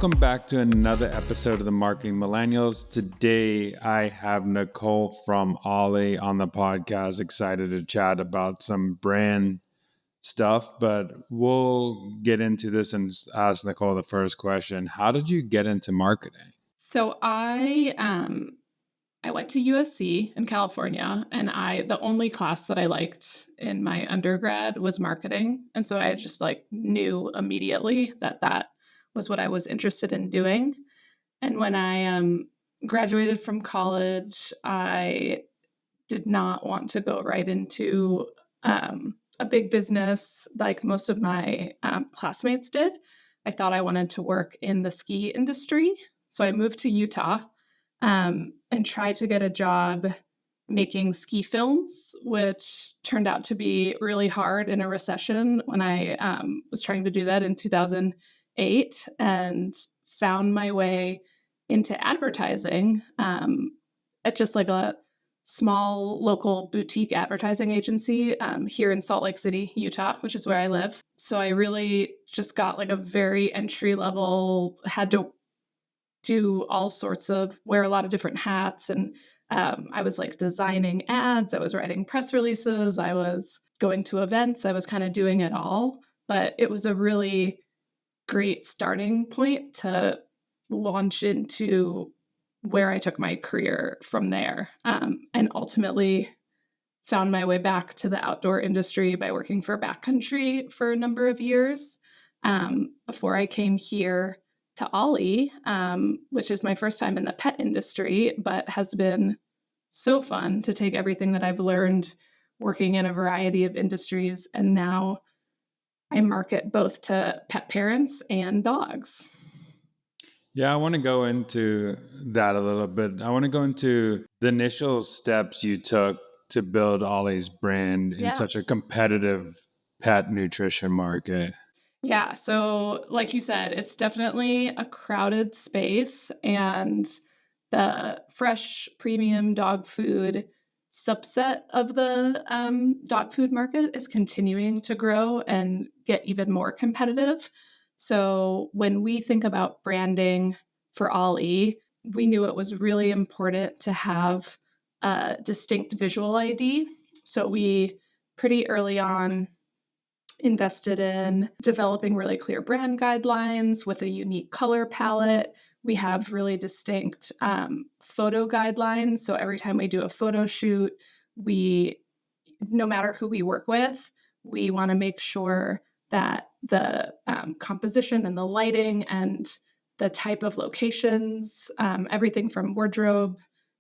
Welcome back to another episode of the Marketing Millennials. Today, I have Nicole from Ollie on the podcast. Excited to chat about some brand stuff, but we'll get into this and ask Nicole the first question. How did you get into marketing? So I went to USC in California, and the only class that I liked in my undergrad was marketing. And so I just knew immediately that was what I was interested in doing. And when I graduated from college, I did not want to go right into a big business like most of my classmates did. I thought I wanted to work in the ski industry. So I moved to Utah and tried to get a job making ski films, which turned out to be really hard in a recession when I was trying to do that in 2008, and found my way into advertising at just like a small local boutique advertising agency here in Salt Lake City, Utah, which is where I live. So I really just got like a very entry level, had to do all sorts of, wear a lot of different hats. And I was like designing ads, I was writing press releases, I was going to events, I was kind of doing it all. But it was a really great starting point to launch into where I took my career from there, and ultimately found my way back to the outdoor industry by working for backcountry for a number of years before I came here to Ollie, which is my first time in the pet industry, but has been so fun to take everything that I've learned working in a variety of industries. And now I market both to pet parents and dogs. Yeah, I want to go into that a little bit. I want to go into the initial steps you took to build Ollie's brand in such a competitive pet nutrition market. Yeah, so like you said, it's definitely a crowded space, and the fresh premium dog food subset of the dog food market is continuing to grow and get even more competitive. So when we think about branding for Ollie, we knew it was really important to have a distinct visual ID. So we pretty early on invested in developing really clear brand guidelines with a unique color palette. We have really distinct photo guidelines. So every time we do a photo shoot, no matter who we work with, we want to make sure that the composition and the lighting and the type of locations, everything from wardrobe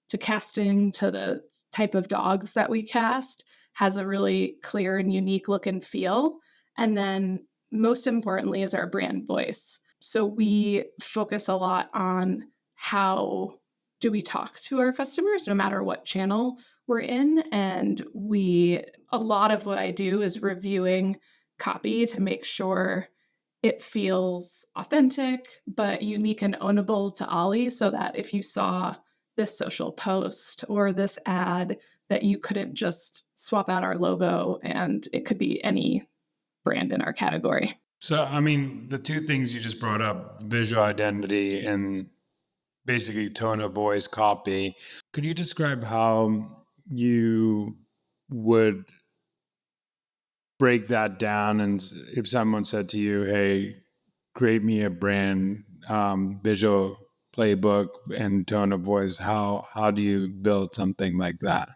to casting to the type of dogs that we cast, has a really clear and unique look and feel. And then most importantly is our brand voice. So we focus a lot on how do we talk to our customers, no matter what channel we're in. And a lot of what I do is reviewing copy to make sure it feels authentic, but unique and ownable to Ollie, so that if you saw this social post or this ad, that you couldn't just swap out our logo and it could be any brand in our category. So, I mean, the two things you just brought up, visual identity and basically tone of voice copy. Could you describe how you would break that down? And if someone said to you, hey, create me a brand visual playbook and tone of voice, how do you build something like that?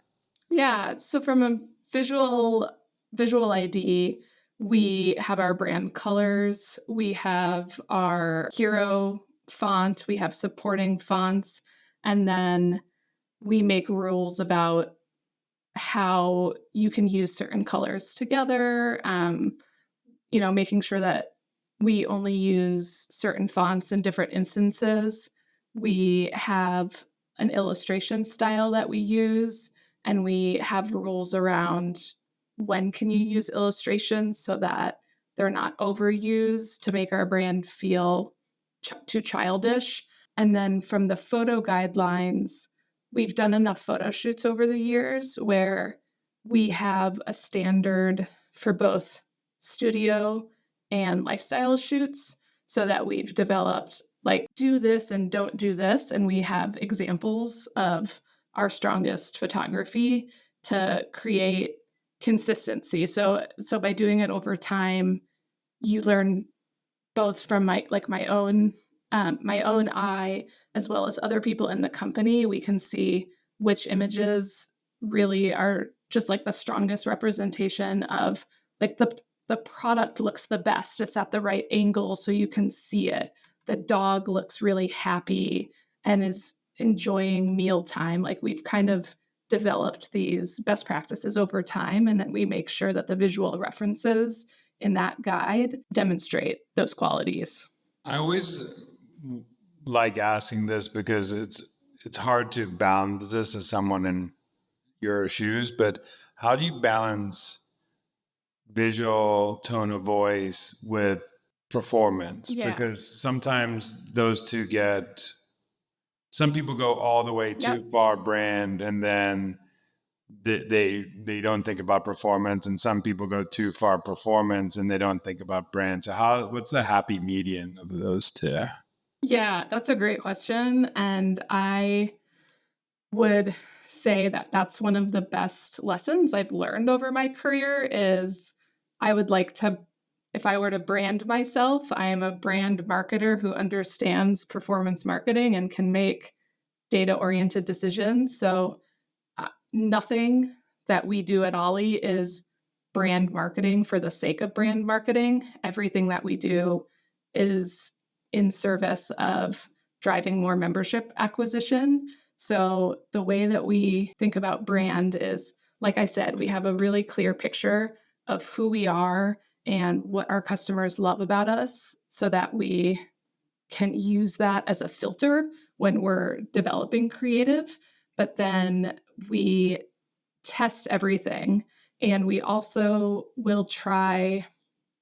Yeah. So from a visual ID, we have our brand colors, we have our hero font, we have supporting fonts, and then we make rules about how you can use certain colors together, making sure that we only use certain fonts in different instances. We have an illustration style that we use, and we have rules around when can you use illustrations so that they're not overused to make our brand feel too childish. And then from the photo guidelines, we've done enough photo shoots over the years where we have a standard for both studio and lifestyle shoots. so that we've developed like do this and don't do this. And we have examples of our strongest photography to create consistency. So by doing it over time, you learn both from my own eye as well as other people in the company. We can see which images really are just like the strongest representation of like the product looks the best. It's at the right angle so you can see it. The dog looks really happy and is enjoying mealtime. Like we've kind of developed these best practices over time, and then we make sure that the visual references in that guide demonstrate those qualities. I always like asking this because it's hard to balance this as someone in your shoes, but how do you balance visual tone of voice with performance? Yeah. Because sometimes those two some people go all the way too Yep. far brand, and then they don't think about performance, and some people go too far performance and they don't think about brand. So what's the happy median of those two? Yeah, that's a great question. And I would say that that's one of the best lessons I've learned over my career is I would like to, if I were to brand myself, I am a brand marketer who understands performance marketing and can make data-oriented decisions. So nothing that we do at Ollie is brand marketing for the sake of brand marketing. Everything that we do is in service of driving more membership acquisition. So the way that we think about brand is, like I said, we have a really clear picture of who we are and what our customers love about us so that we can use that as a filter when we're developing creative. But then we test everything. And we also will try,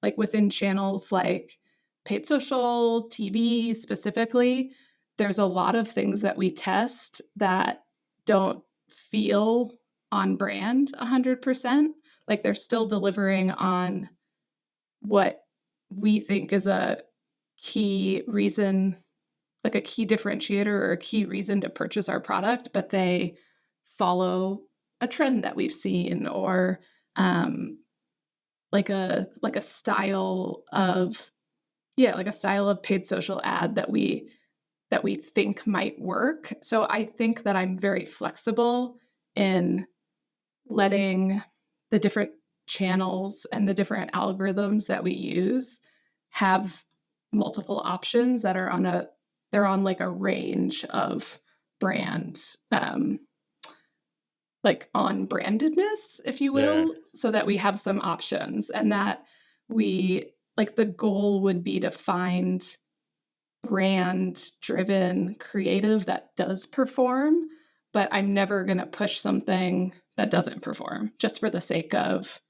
like within channels like paid social, TV specifically, there's a lot of things that we test that don't feel on brand 100%. Like they're still delivering on what we think is a key reason, like a key differentiator or a key reason to purchase our product, but they follow a trend that we've seen or like a style of like a style of paid social ad that we think might work. So I think that I'm very flexible in letting the different channels and the different algorithms that we use have multiple options that are they're on like a range of brand like on brandedness, if you will, so that we have some options and that we like the goal would be to find brand driven creative that does perform, but I'm never going to push something that doesn't perform just for the sake of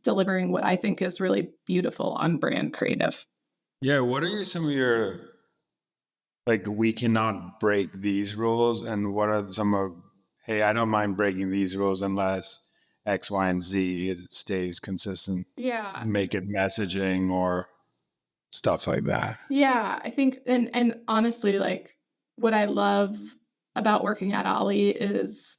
delivering what I think is really beautiful on brand creative. Yeah. What are some of your, like, we cannot break these rules? And what are some of, hey, I don't mind breaking these rules unless X, Y, and Z, it stays consistent. Yeah. Make it messaging or stuff like that. Yeah. I think, and honestly, like what I love about working at Ollie is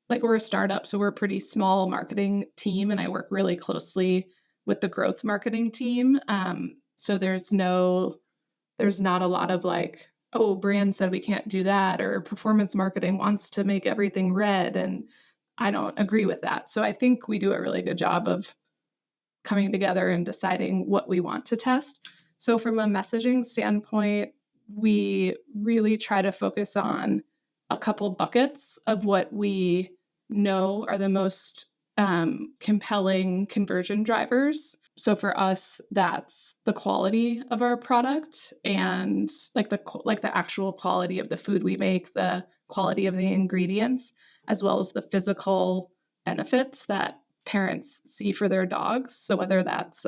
like we're a startup, so we're a pretty small marketing team, and I work really closely with the growth marketing team. So there's not a lot of like, oh, brand said we can't do that, or performance marketing wants to make everything red, and I don't agree with that. So I think we do a really good job of coming together and deciding what we want to test. So from a messaging standpoint, we really try to focus on a couple buckets of what we know are the most compelling conversion drivers. So for us, that's the quality of our product and like the actual quality of the food we make, the quality of the ingredients, as well as the physical benefits that parents see for their dogs. So whether that's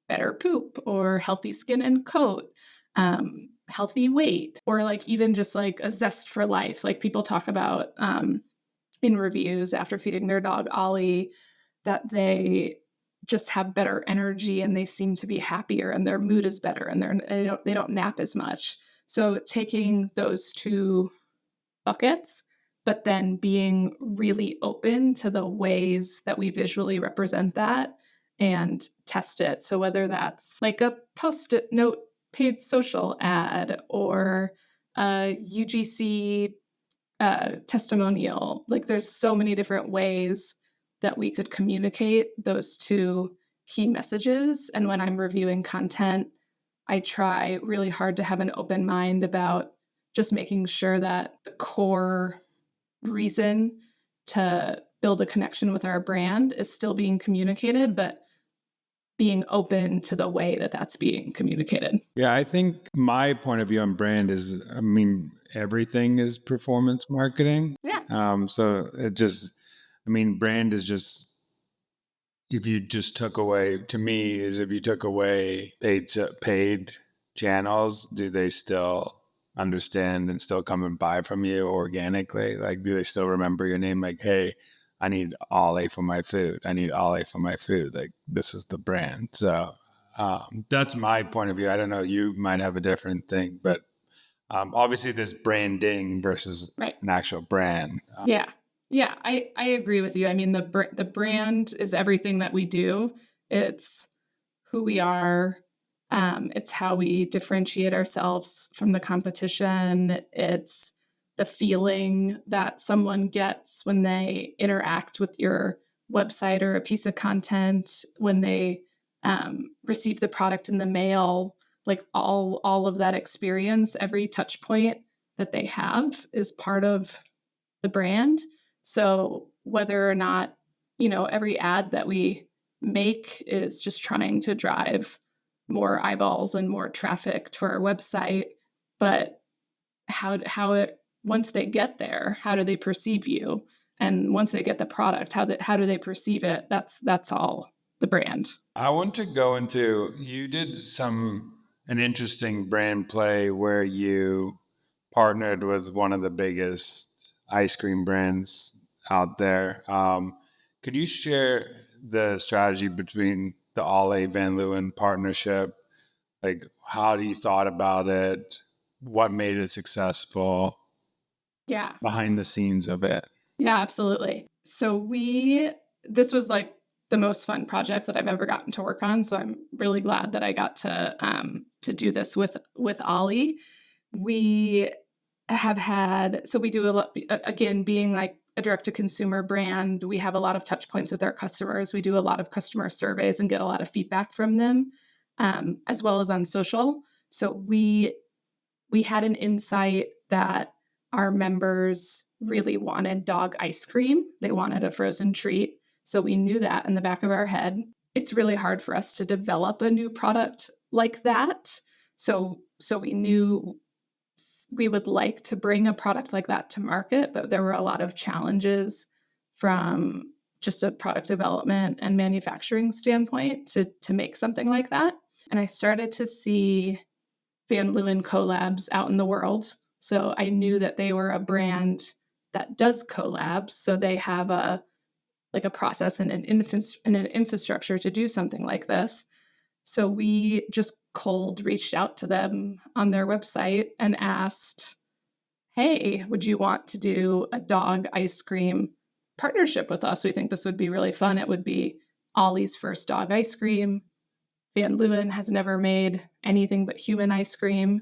better poop or healthy skin and coat, healthy weight, or like even just like a zest for life. Like people talk about in reviews after feeding their dog Ollie that they just have better energy and they seem to be happier and their mood is better and they don't nap as much. So taking those two buckets, but then being really open to the ways that we visually represent that and test it. So whether that's like a post-it note paid social ad or a UGC testimonial, like there's so many different ways that we could communicate those two key messages. And when I'm reviewing content, I try really hard to have an open mind about just making sure that the core reason to build a connection with our brand is still being communicated, but being open to the way that that's being communicated. Yeah, I think my point of view on brand is, I mean, everything is performance marketing. Yeah. So it just, I mean, brand is just, if you just took away, to me, is if you took away paid channels, do they still understand and still come and buy from you organically? Like, do they still remember your name? Like, hey, I need Ollie for my food. I need Ollie for my food. Like, this is the brand. So that's my point of view. I don't know. You might have a different thing, but obviously, there's branding versus Right. an actual brand. Yeah. Yeah, I agree with you. I mean, the brand is everything that we do. It's who we are. It's how we differentiate ourselves from the competition. It's the feeling that someone gets when they interact with your website or a piece of content, when they receive the product in the mail, like all of that experience, every touch point that they have is part of the brand. So whether or not, every ad that we make is just trying to drive more eyeballs and more traffic to our website, but how it once they get there, how do they perceive you? And once they get the product, how do they perceive it? That's all the brand. I want to go into, you did an interesting brand play where you partnered with one of the biggest ice cream brands out there. Could you share the strategy between the Ollie Van Leeuwen partnership? Like, how do you thought about it? What made it successful? Yeah. Behind the scenes of it. Yeah, absolutely. So this was like the most fun project that I've ever gotten to work on. So I'm really glad that I got to do this with Ollie. We have had, so we do a lot, again, being like a direct to consumer brand, we have a lot of touch points with our customers. We do a lot of customer surveys and get a lot of feedback from them, as well as on social. So we had an insight that our members really wanted dog ice cream. They wanted a frozen treat. So we knew that in the back of our head. It's really hard for us to develop a new product like that. So we knew we would like to bring a product like that to market, but there were a lot of challenges from just a product development and manufacturing standpoint to make something like that. And I started to see Van Leeuwen collabs out in the world. So I knew that they were a brand that does collabs. So they have a process and an infrastructure to do something like this. So we just cold reached out to them on their website and asked, hey, would you want to do a dog ice cream partnership with us? We think this would be really fun. It would be Ollie's first dog ice cream. Van Leeuwen has never made anything but human ice cream.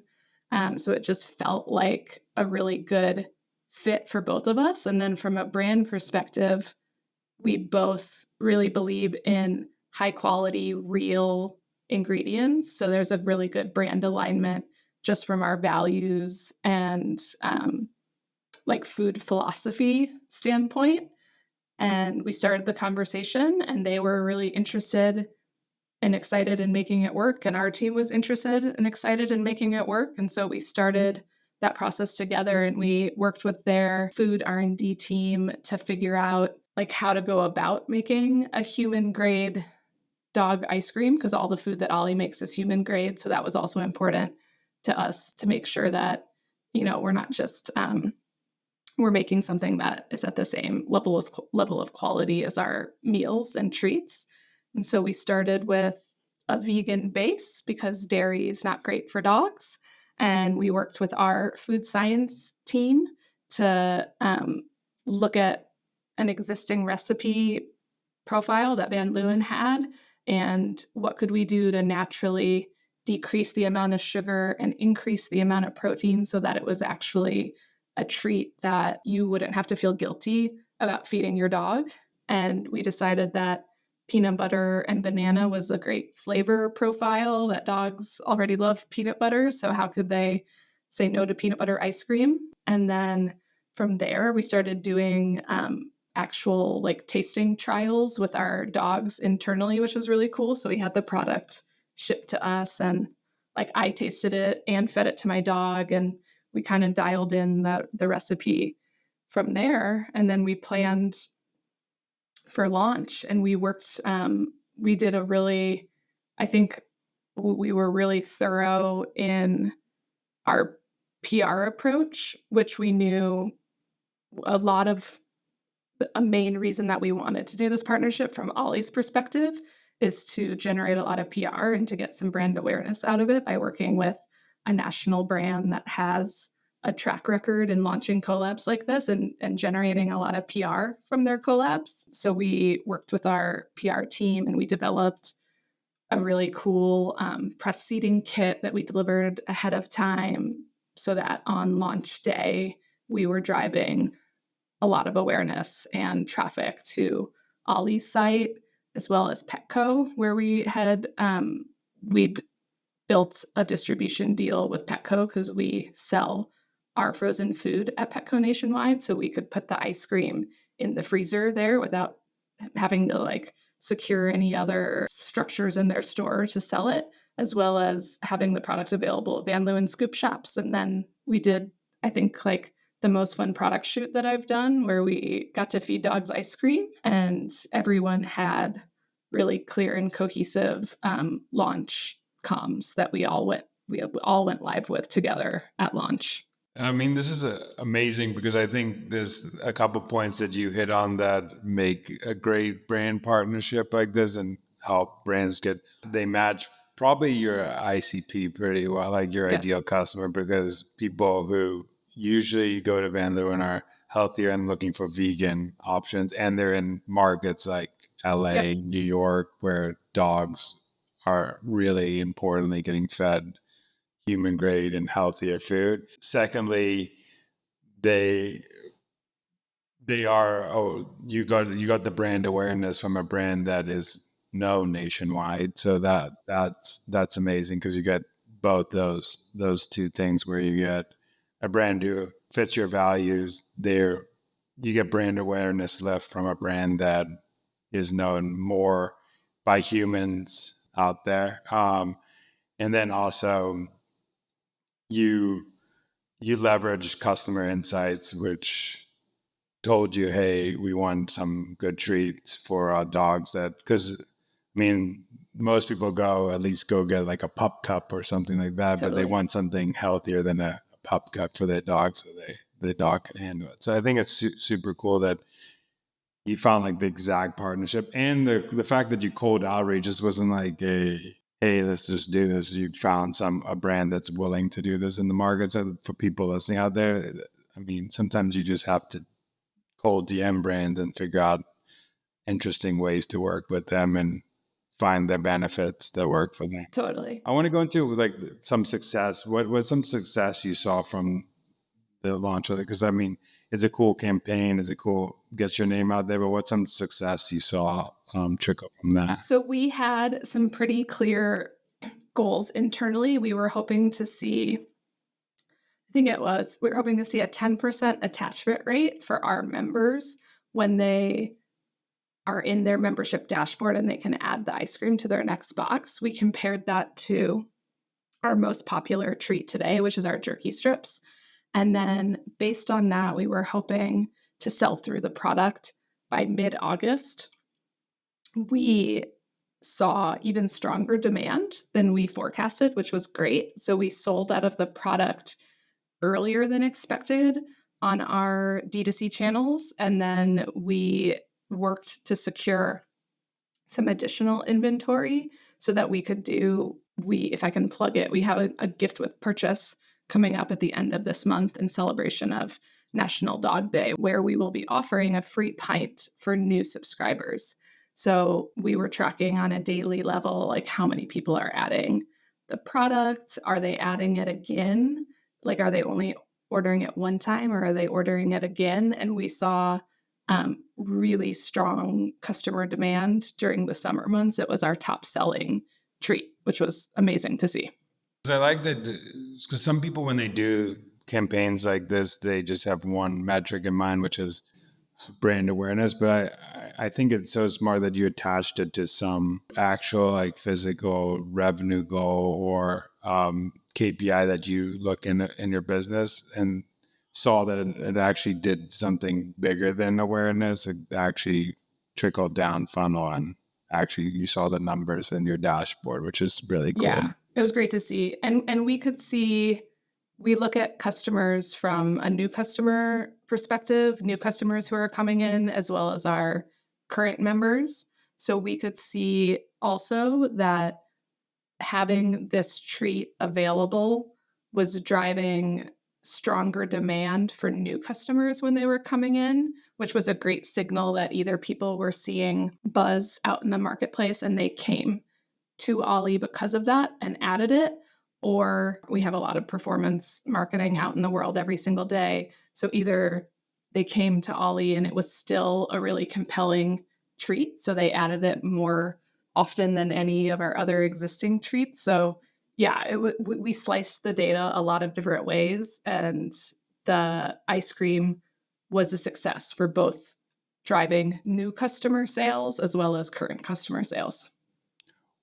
So it just felt like a really good fit for both of us. And then from a brand perspective, we both really believe in high quality, real ingredients. So there's a really good brand alignment just from our values and like food philosophy standpoint. And we started the conversation and they were really interested and excited in making it work. And our team was interested and excited in making it work. And so we started that process together and we worked with their food R&D team to figure out like how to go about making a human grade dog ice cream, because all the food that Ollie makes is human grade. So that was also important to us to make sure that, we're not just, we're making something that is at the same level of quality as our meals and treats. And so we started with a vegan base because dairy is not great for dogs. And we worked with our food science team to look at an existing recipe profile that Van Leeuwen had and what could we do to naturally decrease the amount of sugar and increase the amount of protein so that it was actually a treat that you wouldn't have to feel guilty about feeding your dog. And we decided that peanut butter and banana was a great flavor profile, that dogs already love peanut butter. So how could they say no to peanut butter ice cream? And then from there, we started doing actual like tasting trials with our dogs internally, which was really cool. So we had the product shipped to us, and like I tasted it and fed it to my dog, and we kind of dialed in the recipe from there. And then we planned for launch, and we worked. We did a really, I think we were really thorough in our PR approach, which we knew a lot of a main reason that we wanted to do this partnership from Ollie's perspective is to generate a lot of PR and to get some brand awareness out of it by working with a national brand that has a track record in launching collabs like this and generating a lot of PR from their collabs. So we worked with our PR team and we developed a really cool press seating kit that we delivered ahead of time so that on launch day, we were driving a lot of awareness and traffic to Ollie's site, as well as Petco, where we'd built a distribution deal with Petco because we sell our frozen food at Petco nationwide. So we could put the ice cream in the freezer there without having to like secure any other structures in their store to sell it, as well as having the product available at Van Leeuwen scoop shops. And then we did, I think, like the most fun product shoot that I've done where we got to feed dogs ice cream and everyone had really clear and cohesive launch comms that we all went live with together at launch. I mean, this is amazing because I think there's a couple points that you hit on that make a great brand partnership like this and how brands they match probably your ICP pretty well, like your Yes. ideal customer, because people who usually go to Van Leeuwen are healthier and looking for vegan options. And they're in markets like LA, Yep. New York, where dogs are really importantly getting fed human grade and healthier food. Secondly, they are you got the brand awareness from a brand that is known nationwide. So that's amazing because you get both those two things where you get a brand who fits your values. There you get brand awareness left from a brand that is known more by humans out there. And then also you leverage customer insights, which told you, hey, we want some good treats for our dogs. That because I mean, most people at least go get like a pup cup or something like that, Totally. but they want something healthier than a pup cup for their dog, so the dog can handle it. So I think it's super cool that you found like the exact partnership, and the fact that you cold outreach just wasn't like a hey, let's just do this. You found a brand that's willing to do this in the market. So for people listening out there, I mean, sometimes you just have to cold DM brands and figure out interesting ways to work with them and find the benefits that work for them. Totally. I want to go into like some success. What's some success you saw from the launch of it? Because I mean, it's a cool campaign. It's a cool gets your name out there. But what's some success you saw trickle from that? So we had some pretty clear goals internally. We were hoping to see, we were hoping to see a 10% attachment rate for our members when they are in their membership dashboard and they can add the ice cream to their next box. We compared that to our most popular treat today, which is our jerky strips. And then based on that, we were hoping to sell through the product by mid-August. We saw even stronger demand than we forecasted, which was great. So we sold out of the product earlier than expected on our D2C channels. And then we worked to secure some additional inventory so that we could do, if I can plug it, we have a gift with purchase coming up at the end of this month in celebration of National Dog Day, where we will be offering a free pint for new subscribers. So we were tracking on a daily level, like how many people are adding the product. Are they adding it again? Like, are they only ordering it one time or are they ordering it again? And we saw really strong customer demand during the summer months. It was our top selling treat, which was amazing to see. 'Cause I like that because some people, when they do campaigns like this, they just have one metric in mind, which is brand awareness. But I think it's so smart that you attached it to some actual like physical revenue goal or KPI that you look in your business and saw that it actually did something bigger than awareness. It actually trickled down funnel and actually you saw the numbers in your dashboard, which is really cool. Yeah, it was great to see. And we could see, we look at customers from a new customer perspective, new customers who are coming in, as well as our current members. So we could see also that having this treat available was driving stronger demand for new customers when they were coming in, which was a great signal that either people were seeing buzz out in the marketplace and they came to Ollie because of that and added it, or we have a lot of performance marketing out in the world every single day. So either they came to Ollie and it was still a really compelling treat, so they added it more often than any of our other existing treats. So yeah, we sliced the data a lot of different ways, and the ice cream was a success for both driving new customer sales as well as current customer sales.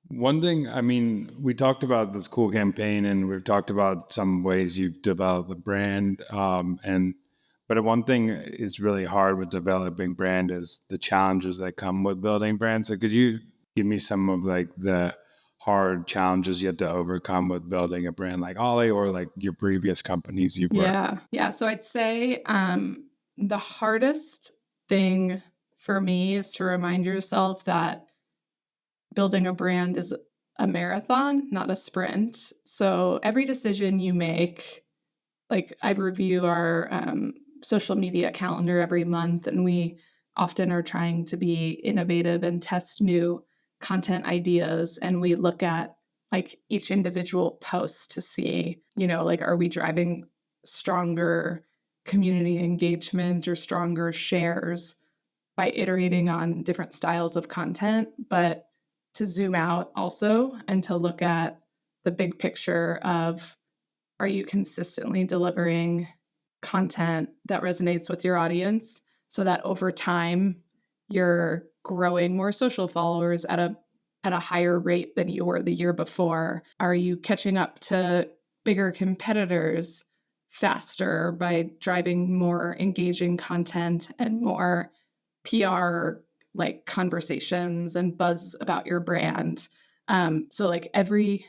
One thing, I mean, we talked about this cool campaign, and we've talked about some ways you've developed the brand. But one thing is really hard with developing brand is the challenges that come with building brands. So could you give me some of like the hard challenges you had to overcome with building a brand like Ollie or like your previous companies you've worked? Yeah. So I'd say the hardest thing for me is to remind yourself that building a brand is a marathon, not a sprint. So every decision you make, like I review our social media calendar every month, and we often are trying to be innovative and test new content ideas. And we look at like each individual post to see, like, are we driving stronger community engagement or stronger shares by iterating on different styles of content? But to zoom out also and to look at the big picture of, are you consistently delivering content that resonates with your audience so that over time you're growing more social followers at a higher rate than you were the year before? Are you catching up to bigger competitors faster by driving more engaging content and more PR like conversations and buzz about your brand? So like every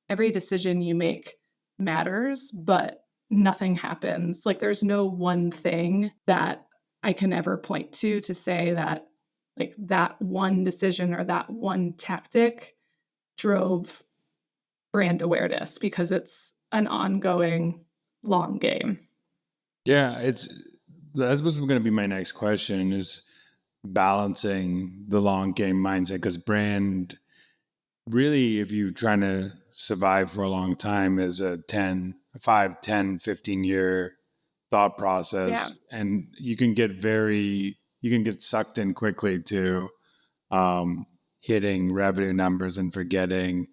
decision you make matters, but nothing happens. Like there's no one thing that I can ever point to say that like that one decision or that one tactic drove brand awareness, because it's an ongoing long game. Yeah, that was going to be my next question is balancing the long game mindset because brand really, if you're trying to survive for a long time, is a 5, 10, 15 year thought Yeah. process. And you can get sucked in quickly to hitting revenue numbers and forgetting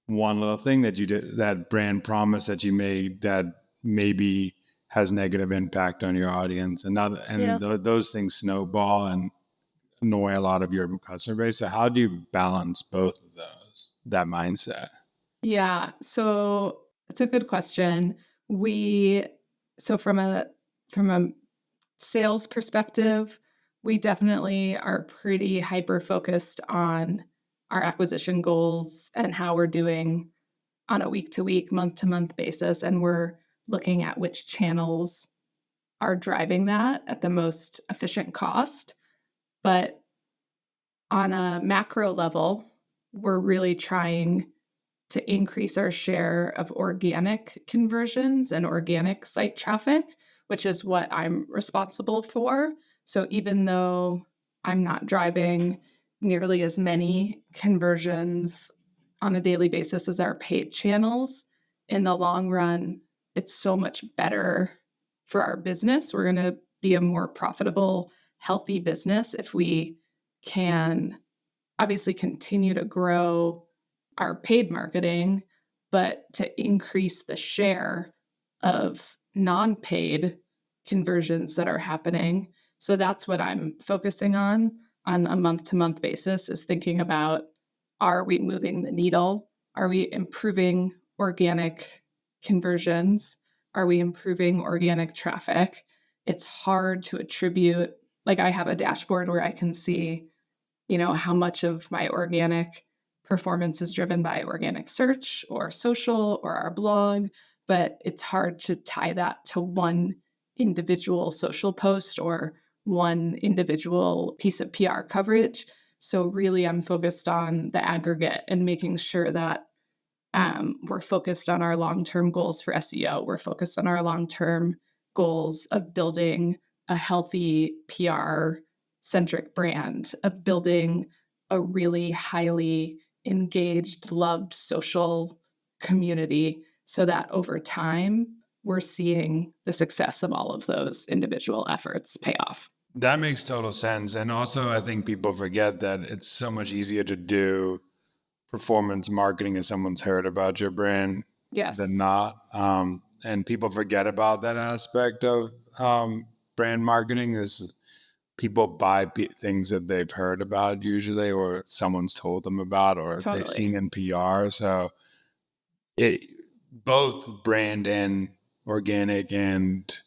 one little thing that you did, that brand promise that you made that maybe has negative impact on your audience. Those things snowball and annoy a lot of your customer base. So how do you balance both of those, that mindset? Yeah. So it's a good question. So from a sales perspective, we definitely are pretty hyper focused on our acquisition goals and how we're doing on a week to week, month to month basis. And we're looking at which channels are driving that at the most efficient cost. But On a macro level, we're really trying to increase our share of organic conversions and organic site traffic, which is what I'm responsible for. So even though I'm not driving nearly as many conversions on a daily basis as our paid channels, in the long run, it's so much better for our business. We're going to be a more profitable, healthy business if we can obviously continue to grow our paid marketing, but to increase the share of non-paid conversions that are happening. So that's what I'm focusing on a month-to-month basis, is thinking about, are we moving the needle? Are we improving organic conversions? Are we improving organic traffic? It's hard to attribute, like I have a dashboard where I can see, how much of my organic performance is driven by organic search or social or our blog, but it's hard to tie that to one individual social post or one individual piece of PR coverage. So really, I'm focused on the aggregate and making sure that we're focused on our long-term goals for SEO. We're focused on our long-term goals of building a healthy PR centric brand, of building a really highly engaged, loved social community, so that over time we're seeing the success of all of those individual efforts pay off. That makes total sense. And also, I think people forget that it's so much easier to do performance marketing if someone's heard about your brand than Yes, not. And people forget about that aspect of brand marketing is people buy things that they've heard about usually, or someone's told them about, or they've totally. seen in PR. So it both brand and organic and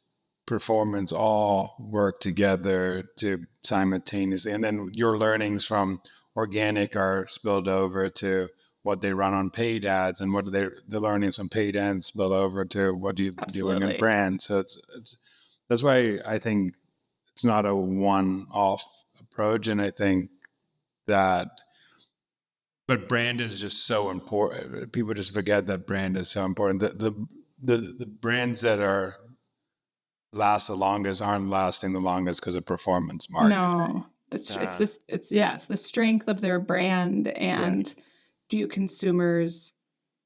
performance all work together to simultaneously. And then your learnings from organic are spilled over to what they run on paid ads, and what the learnings from paid ads spill over to what you're doing in Absolutely. brand. So it's that's why I think it's not a one-off approach. And I think that, but brand is just so important. People just forget that brand is so important. The brands that are last the longest aren't lasting the longest because of performance marketing. No, Uh, it's the strength of their brand, yeah. and do consumers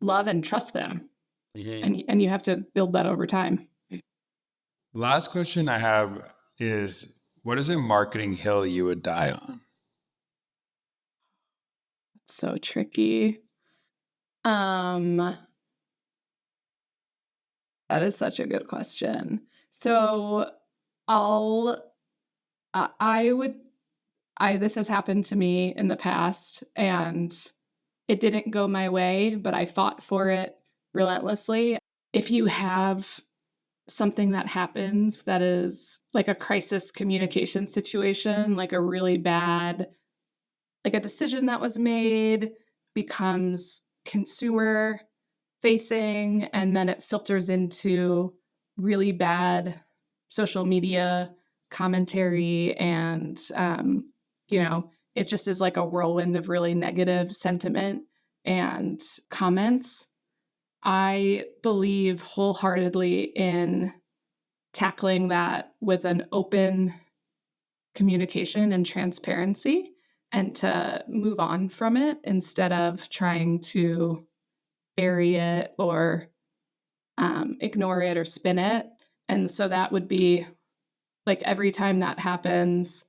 love and trust them? Mhm. And you have to build that over time. Last question I have is, what is a marketing hill you would die on? It's so tricky. Um, that is such a good question. So I'll I would I this has happened to me in the past, and it didn't go my way, but I fought for it relentlessly. If you have something that happens that is like a crisis communication situation, like a really bad, like a decision that was made becomes consumer facing, and then it filters into really bad social media commentary, and it just is like a whirlwind of really negative sentiment and comments. I believe wholeheartedly in tackling that with an open communication and transparency, and to move on from it instead of trying to bury it or ignore it or spin it. And so that would be like, every time that happens,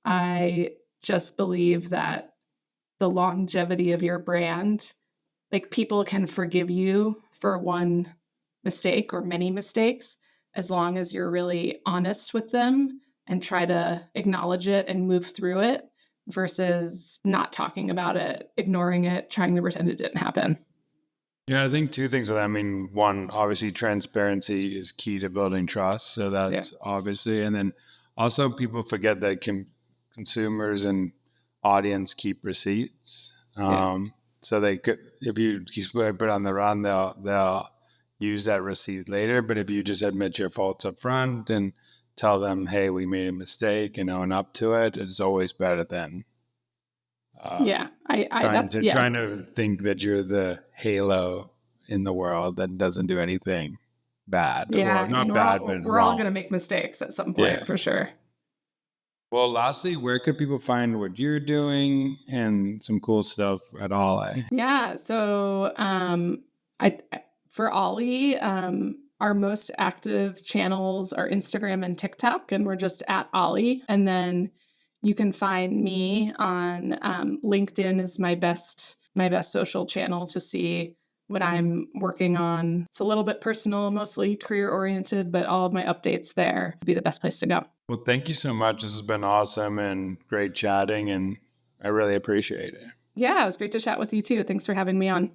I just believe that the longevity of your brand, like, people can forgive you for one mistake or many mistakes, as long as you're really honest with them and try to acknowledge it and move through it, versus not talking about it, ignoring it, trying to pretend it didn't happen. Yeah, I think two things of that. I mean, one, obviously, transparency is key to building trust. So Yeah. that's obviously, and then also people forget that consumers and audience keep receipts. Yeah. So they could, if you put it on the run, they'll use that receipt later. But if you just admit your faults up front and tell them, hey, we made a mistake, and own up to it, it's always better than Yeah, I that's yeah. Trying to think that you're the halo in the world that doesn't do anything bad, Yeah, or I mean, not bad, but we're all wrong. gonna make mistakes at some Yeah. point for sure. Well, lastly, where could people find what you're doing and some cool stuff at Ollie? Yeah, so for Ollie, our most active channels are Instagram and TikTok, and we're just at Ollie. And then you can find me on LinkedIn is my best social channel to see what I'm working on. It's a little bit personal, mostly career oriented, but all of my updates there would be the best place to go. Well, thank you so much. This has been awesome and great chatting, and I really appreciate it. Yeah, it was great to chat with you too. Thanks for having me on.